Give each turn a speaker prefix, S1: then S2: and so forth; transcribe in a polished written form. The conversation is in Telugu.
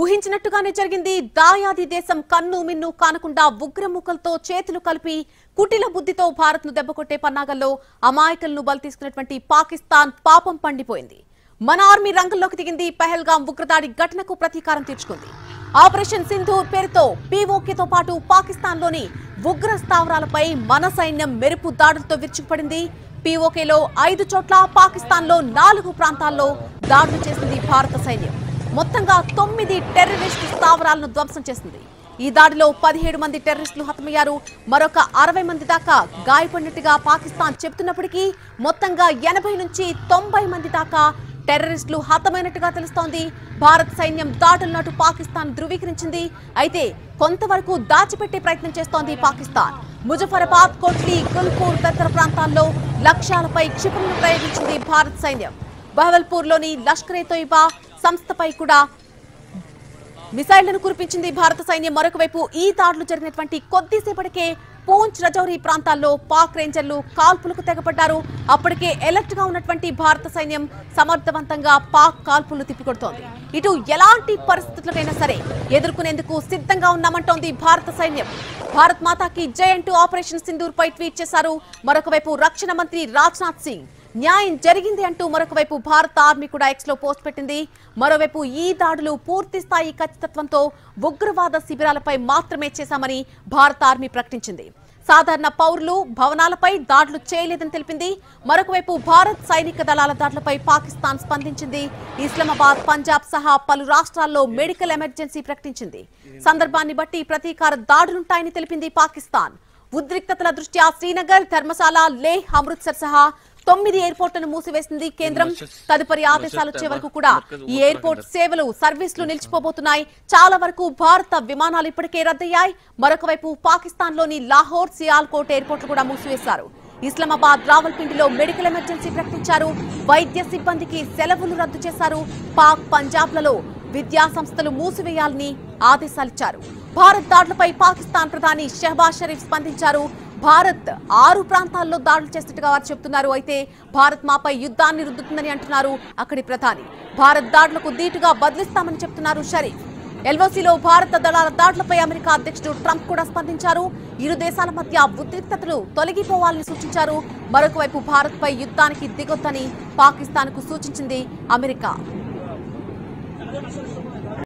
S1: ఊహించినట్టుగానే జరిగింది. దాయాది దేశం కన్ను మిన్ను కానకుండా ఉగ్రముఖలతో చేతులు కలిపి కుటిల బుద్ధితో భారత్ ను దెబ్బకొట్టే పన్నాగంలో అమాయకులను బలి తీసుకున్నటువంటి పాకిస్తాన్ పాపం పండిపోయింది. మన ఆర్మీ రంగంలోకి దిగింది. పహల్గాం ఉగ్రదాడి ఘటనకు ప్రతీకారం తీర్చుకుంది. ఆపరేషన్ సింధూర్ పేరుతో పీఓకేతో పాటు పాకిస్తాన్లోని ఉగ్ర స్థావరాలపై మన సైన్యం మెరుపు దాడులతో విరుచుకుపడింది. పీఓకేలో 5 చోట్ల, పాకిస్తాన్లో 4 ప్రాంతాల్లో దాడులు చేసింది భారత సైన్యం. మొత్తంగా 9 టెర్రరిస్టు స్థావరాలను ధ్వంసం చేసింది. ఈ దాడిలో 17 మంది టెర్రరిస్టులు హతమయ్యారు. మరొక 60 మంది దాకా గాయపడినట్టుగా పాకిస్తాన్ చెబుతున్నప్పటికీ మొత్తంగా 80 నుంచి 90 మంది దాకా టెర్రరిస్టులు హతమైనట్టుగా తెలుస్తోంది. భారత్ సైన్యం దాడులను పాకిస్తాన్ ధృవీకరించింది. అయితే కొంతవరకు దాచిపెట్టే ప్రయత్నం చేస్తోంది పాకిస్తాన్. ముజఫరాబాద్, కోట్లీ, గుల్పూర్ తదితర ప్రాంతాల్లో లక్ష్యాలపై క్షిపణులు ప్రయోగించింది భారత సైన్యం. బహవల్పూర్లోని లష్కర్-ఏ-తోయిబా సంస్థపై కూడా మిసైళ్లను కురిపించింది భారత సైన్యం. మరొక వైపు ఈ దాడులు జరిగినటువంటి కొద్దిసేపటికే పూంచ్, రజౌరి ప్రాంతాల్లో పాక్ రేంజర్లు కాల్పులకు తెగపడ్డారు. అప్పటికే ఎలర్ట్ గా ఉన్నటువంటి భారత సైన్యం సమర్థవంతంగా పాక్ కాల్పులు తిప్పికొడుతోంది. ఇటు ఎలాంటి పరిస్థితులకైనా సరే ఎదుర్కొనేందుకు సిద్ధంగా ఉన్నామంటోంది భారత సైన్యం. భారత్ మాతాకి జై అంటూ ఆపరేషన్ సింధూర్ పై ట్వీట్ చేశారు. మరొక వైపు రక్షణ మంత్రి రాజ్నాథ్ సింగ్ న్యాయం జరిగింది అంటూ మరొక వైపు భారత ఆర్మీ కూడా ఎక్స్ లో పోస్ట్ పెట్టింది. మరోవైపు ఈ దాడులు పూర్తి స్థాయి ఖచ్చితత్వంతో ఉగ్రవాద శిబిరాలపై మాత్రమే చేశామని భారత ఆర్మీ ప్రకటించింది. సాధారణ పౌరులు, భవనాలపై దాడులు చేయలేదని తెలిపింది. మరొక వైపు భారత్ సైనిక దళాల దాడులపై పాకిస్తాన్ స్పందించింది. ఇస్లామాబాద్, పంజాబ్ సహా పలు రాష్ట్రాల్లో మెడికల్ ఎమర్జెన్సీ ప్రకటించింది. సందర్భాన్ని బట్టి ప్రతీకార దాడులుంటాయని తెలిపింది పాకిస్తాన్. ఉద్రిక్తతల దృష్ట్యా శ్రీనగర్, ధర్మశాల, లేహ్, అమృత్సర్ సహా 9 ఎయిర్పోర్టులను మూసివేసింది కేంద్రం. తదుపరి ఆదేశాలు వచ్చే వరకు కూడా ఈ ఎయిర్పోర్ట్ సేవలు, సర్వీసులు నిలిచిపోబోతున్నాయి. చాలా వరకు భారత విమానాలు ఇప్పటికే రద్దయ్యాయి. మరొక వైపు పాకిస్తాన్ లోని లాహోర్, సియాల్కోట్ ఎయిర్పోర్టులు కూడా మూసివేశారు. ఇస్లామాబాద్, రావల్పిండిలో మెడికల్ ఎమర్జెన్సీ ప్రకటించారు. వైద్య సిబ్బందికి సెలవులు రద్దు చేశారు. పాక్, పంజాబ్లలో విద్యా సంస్థలు మూసివేయాలని ఆదేశాలిచ్చారు. భారత్ దాడులపై పాకిస్తాన్ ప్రధాని షహబాజ్ షరీఫ్ స్పందించారు. భారత్ 6 ప్రాంతాల్లో దాడులు చేస్తున్నట్టుగా వారు చెబుతున్నారు. అయితే భారత్ మాపై యుద్ధాన్ని రుద్దుతుందని అంటున్నారు అక్కడి ప్రధాని. భారత్ దాడులకు ధీటుగా బదిలిస్తామని చెప్తున్నారు షరీఫ్. ఎల్ఓసీలో భారత దళాల దాడులపై అమెరికా అధ్యక్షుడు ట్రంప్ కూడా స్పందించారు. ఇరు దేశాల మధ్య ఉద్రిక్తతలు తొలగిపోవాలని సూచించారు. మరొక వైపు భారత్ పై యుద్ధానికి దిగొద్దని పాకిస్తాన్ కు సూచించింది అమెరికా.